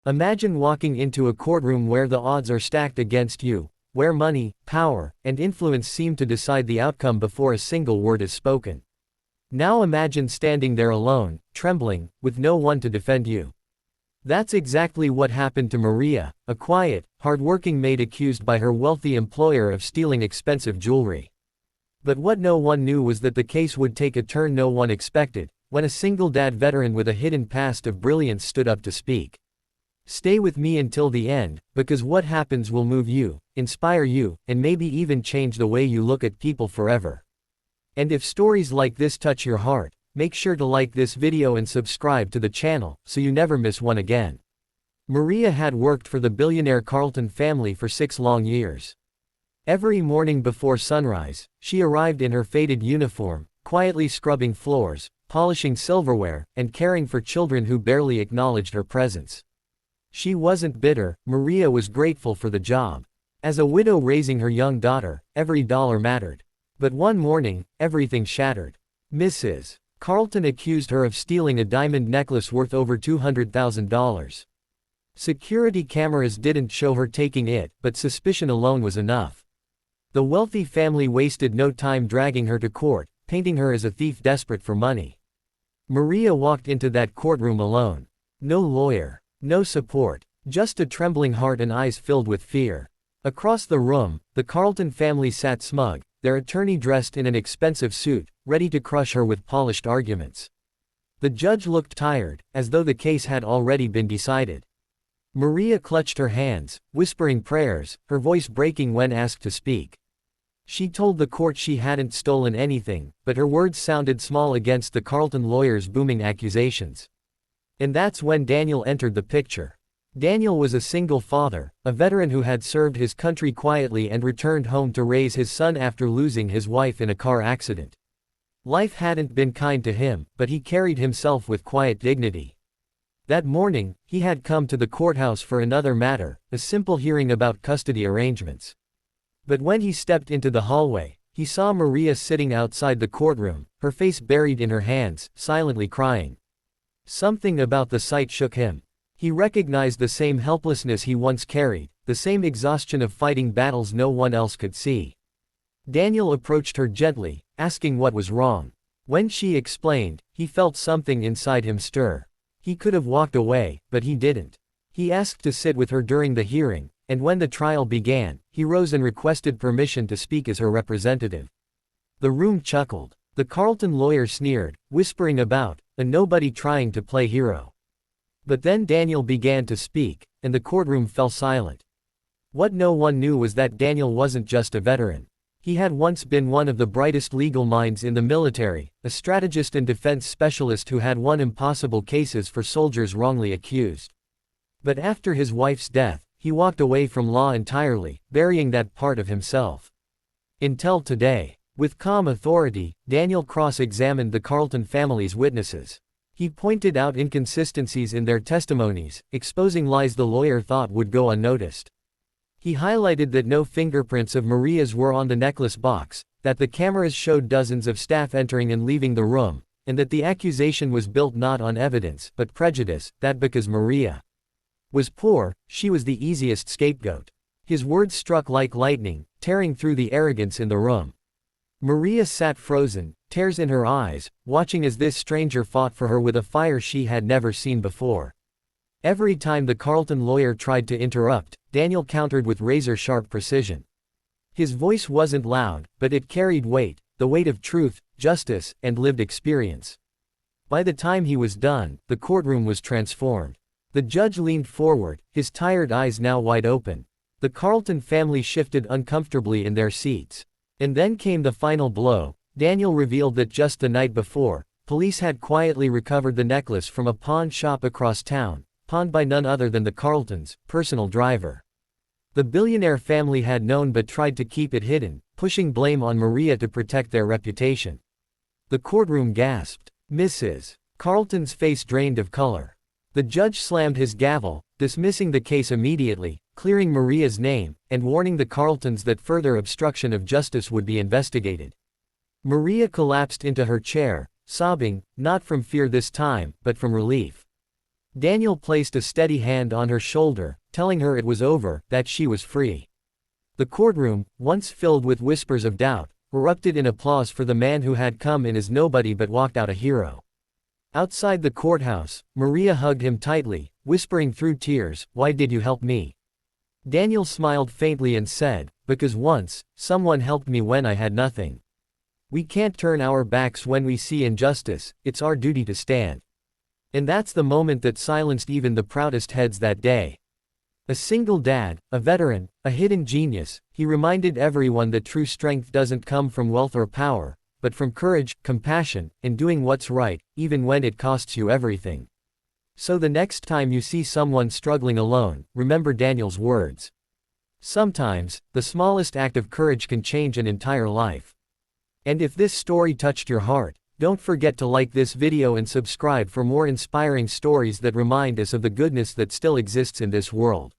Imagine walking into a courtroom where the odds are stacked against you, where money, power, and influence seem to decide the outcome before a single word is spoken. Now imagine standing there alone, trembling, with no one to defend you. That's exactly what happened to Maria, a quiet, hard-working maid accused by her wealthy employer of stealing expensive jewelry. But what no one knew was that the case would take a turn no one expected, when a single-dad veteran with a hidden past of brilliance stood up to speak. Stay with me until the end, because what happens will move you, inspire you, and maybe even change the way you look at people forever. And if stories like this touch your heart, make sure to like this video and subscribe to the channel, so you never miss one again. Maria had worked for the billionaire Carlton family for 6 long years. Every morning before sunrise, she arrived in her faded uniform, quietly scrubbing floors, polishing silverware, and caring for children who barely acknowledged her presence. She wasn't bitter, Maria was grateful for the job. As a widow raising her young daughter, every dollar mattered. But one morning, everything shattered. Mrs. Carlton accused her of stealing a diamond necklace worth over $200,000. Security cameras didn't show her taking it, but suspicion alone was enough. The wealthy family wasted no time dragging her to court, painting her as a thief desperate for money. Maria walked into that courtroom alone. No lawyer, no support, just a trembling heart and eyes filled with fear. Across the room, the Carlton family sat smug, their attorney dressed in an expensive suit, ready to crush her with polished arguments. The judge looked tired, as though the case had already been decided. Maria clutched her hands, whispering prayers, her voice breaking when asked to speak. She told the court she hadn't stolen anything, but her words sounded small against the Carlton lawyers' booming accusations. And that's when Daniel entered the picture. Daniel was a single father, a veteran who had served his country quietly and returned home to raise his son after losing his wife in a car accident. Life hadn't been kind to him, but he carried himself with quiet dignity. That morning, he had come to the courthouse for another matter, a simple hearing about custody arrangements. But when he stepped into the hallway, he saw Maria sitting outside the courtroom, her face buried in her hands, silently crying. Something about the sight shook him. He recognized the same helplessness he once carried, the same exhaustion of fighting battles no one else could see. Daniel approached her gently, asking what was wrong. When she explained, he felt something inside him stir. He could have walked away, but he didn't. He asked to sit with her during the hearing, and when the trial began, he rose and requested permission to speak as her representative. The room chuckled. The Carlton lawyer sneered, whispering about a nobody trying to play hero. But then Daniel began to speak, and the courtroom fell silent. What no one knew was that Daniel wasn't just a veteran. He had once been one of the brightest legal minds in the military, a strategist and defense specialist who had won impossible cases for soldiers wrongly accused. But after his wife's death, he walked away from law entirely, burying that part of himself. Until today, with calm authority, Daniel cross-examined the Carlton family's witnesses. He pointed out inconsistencies in their testimonies, exposing lies the lawyer thought would go unnoticed. He highlighted that no fingerprints of Maria's were on the necklace box, that the cameras showed dozens of staff entering and leaving the room, and that the accusation was built not on evidence but prejudice, that because Maria was poor, she was the easiest scapegoat. His words struck like lightning, tearing through the arrogance in the room. Maria sat frozen, tears in her eyes, watching as this stranger fought for her with a fire she had never seen before. Every time the Carlton lawyer tried to interrupt, Daniel countered with razor-sharp precision. His voice wasn't loud, but it carried weight, the weight of truth, justice, and lived experience. By the time he was done, the courtroom was transformed. The judge leaned forward, his tired eyes now wide open. The Carlton family shifted uncomfortably in their seats. And then came the final blow. Daniel revealed that just the night before, police had quietly recovered the necklace from a pawn shop across town, pawned by none other than the Carltons' personal driver. The billionaire family had known but tried to keep it hidden, pushing blame on Maria to protect their reputation. The courtroom gasped. Mrs. Carlton's face drained of color. The judge slammed his gavel, dismissing the case immediately, clearing Maria's name, and warning the Carltons that further obstruction of justice would be investigated. Maria collapsed into her chair, sobbing, not from fear this time, but from relief. Daniel placed a steady hand on her shoulder, telling her it was over, that she was free. The courtroom, once filled with whispers of doubt, erupted in applause for the man who had come in as nobody but walked out a hero. Outside the courthouse, Maria hugged him tightly, whispering through tears, "Why did you help me?" Daniel smiled faintly and said, "Because once, someone helped me when I had nothing. We can't turn our backs when we see injustice, it's our duty to stand." And that's the moment that silenced even the proudest heads that day. A single dad, a veteran, a hidden genius, he reminded everyone that true strength doesn't come from wealth or power, but from courage, compassion, and doing what's right, even when it costs you everything. So the next time you see someone struggling alone, remember Daniel's words. Sometimes, the smallest act of courage can change an entire life. And if this story touched your heart, don't forget to like this video and subscribe for more inspiring stories that remind us of the goodness that still exists in this world.